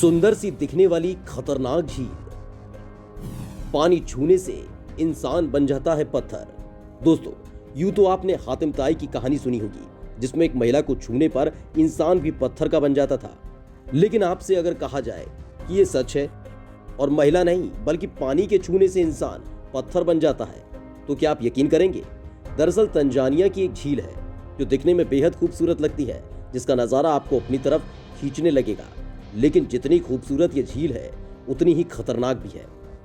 सुंदर सी दिखने वाली खतरनाक झील। पानी छूने से इंसान बन जाता है पत्थर। दोस्तों, यूं तो आपने हातिम ताई की कहानी सुनी होगी, जिसमें एक महिला को छूने पर इंसान भी पत्थर का बन जाता था। लेकिन आपसे अगर कहा जाए कि ये सच है और महिला नहीं बल्कि पानी के छूने से इंसान पत्थर बन जाता है, तो क्या आप यकीन करेंगे? दरअसल तंजानिया की एक झील है जो दिखने में बेहद खूबसूरत लगती है, जिसका नजारा आपको अपनी तरफ खींचने लगेगा। लेकिन जितनी खूबसूरत ये झील है उतनी ही खतरनाक भी है।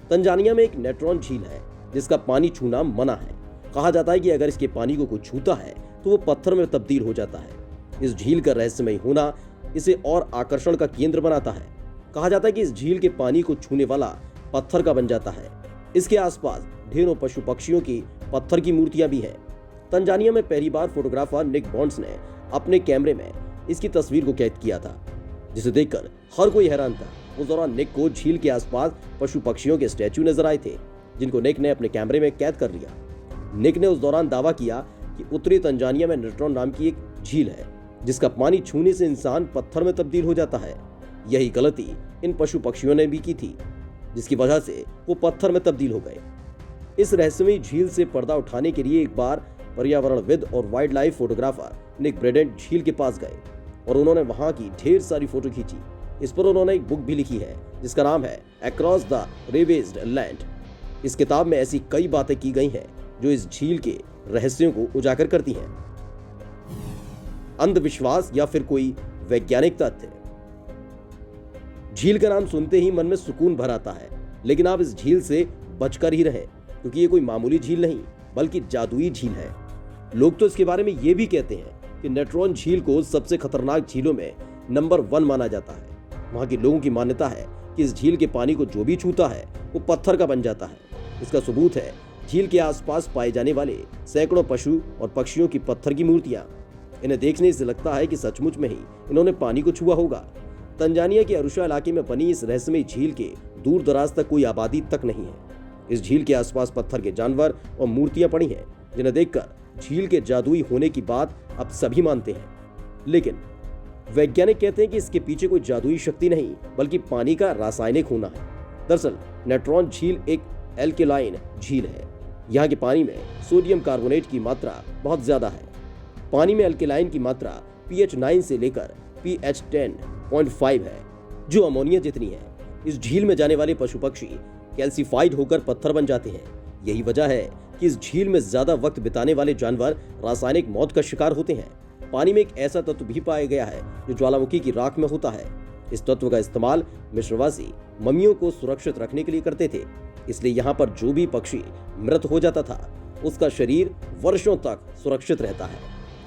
तंजानिया में एक नेट्रॉन झील है जिसका पानी छूना मना है। कहा जाता है कि अगर इसके पानी को कोई छूता है तो वो पत्थर में तब्दील हो जाता है। इस झील का रहस्यमय होना इसे और आकर्षण का केंद्र बनाता है। कहा जाता है कि इस झील के पानी को छूने वाला पत्थर का बन जाता है। इसके आसपास ढेरों पशु पक्षियों की पत्थर की मूर्तियां भी हैं। तंजानिया में पहली बार फोटोग्राफर निक बॉन्ड्स ने अपने कैमरे में इसकी तस्वीर को कैद किया था, जिसे देखकर हर कोई हैरान था। उस दौरान निक को झील के आसपास पशु पक्षियों के स्टैचू नजर आए थे, जिनको निक ने अपने कैमरे में कैद कर लिया। निक ने उस दौरान दावा किया कि उत्तरी तंजानिया में नेट्रॉन नाम की एक झील है जिसका पानी छूने से इंसान पत्थर में तब्दील हो जाता है। यही गलती इन पशु पक्षियों ने भी की थी, जिसकी वजह से वो पत्थर में तब्दील हो गए। इस रहस्यमयी झील से पर्दा उठाने के लिए एक बार पर्यावरणविद और वाइल्ड लाइफ फोटोग्राफर निक ब्रेडेंट झील के पास गए और उन्होंने वहां की ढेर सारी फोटो खींची। इस पर उन्होंने एक बुक भी लिखी है जिसका नाम है अक्रॉस द रेवेज्ड लैंड। इस किताब में ऐसी कई बातें की गई हैं जो इस झील के रहस्यों को उजागर करती हैं। अंधविश्वास या फिर कोई वैज्ञानिक तथ्य। झील का नाम सुनते ही मन में सुकून भर आता है, लेकिन आप इस झील से बचकर ही रहें, क्योंकि ये कोई मामूली झील नहीं बल्कि जादुई झील है। लोग तो इसके बारे में ये भी कहते हैं कि नेट्रॉन झील को सबसे खतरनाक झीलों में नंबर 1 माना जाता है। वहां के लोगों की मान्यता है कि इस झील के पानी को जो भी छूता है वो पत्थर का बन जाता है। इसका सबूत है झील के आसपास पाए जाने वाले सैकड़ों पशु और पक्षियों की पत्थर की मूर्तियां। इन्हें देखने से लगता है कि सचमुच में ही इन्होंने पानी को छुआ होगा। तंजानिया के अरुशा इलाके में बनी इस रहस्यमयी झील के दूर दराज तक कोई आबादी तक नहीं है। इस झील के आसपास पत्थर के जानवर और मूर्तियां पड़ी हैं, जिन्हें देखकर झील के जादुई होने की बात अब सभी मानते हैं। लेकिन वैज्ञानिक कहते हैं कि इसके पीछे कोई जादुई शक्ति नहीं बल्कि पानी का रासायनिक होना है। दरअसल नेट्रॉन झील एक एल्केलाइन झील है। यहाँ के पानी में सोडियम कार्बोनेट की मात्रा बहुत ज्यादा है। पानी में एल्केलाइन की मात्रा pH 9 से लेकर pH 10.5 है, जो अमोनिया जितनी है। इस झील में जाने वाले पशु पक्षी कैल्सीफाइड होकर पत्थर बन जाते हैं। यही वजह है कि इस झील में ज्यादा वक्त बिताने वाले जानवर रासायनिक मौत का शिकार होते हैं। पानी में एक ऐसा तत्व भी पाया गया है जो ज्वालामुखी की राख में होता है। इस तत्व का इस्तेमाल मिस्रवासी मम्मियों को सुरक्षित रखने के लिए करते थे। इसलिए यहाँ पर जो भी पक्षी मृत हो जाता था उसका शरीर वर्षों तक सुरक्षित रहता है।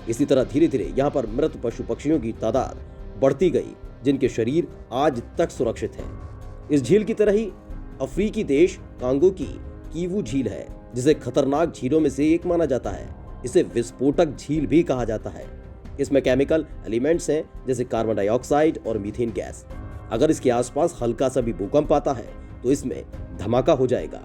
इसी तरह धीरे धीरे यहाँ पर मृत पशु पक्षियों की तादाद बढ़ती गई, जिनके शरीर आज तक सुरक्षित है। इस झील की तरह ही अफ्रीकी देश कांगो की कीवू झील है, जिसे खतरनाक झीलों में से एक माना जाता है। इसे विस्फोटक झील भी कहा जाता है। इसमें केमिकल एलिमेंट्स हैं जैसे कार्बन डाइऑक्साइड और मीथेन गैस। अगर इसके आसपास हल्का सा भी भूकंप आता है तो इसमें धमाका हो जाएगा।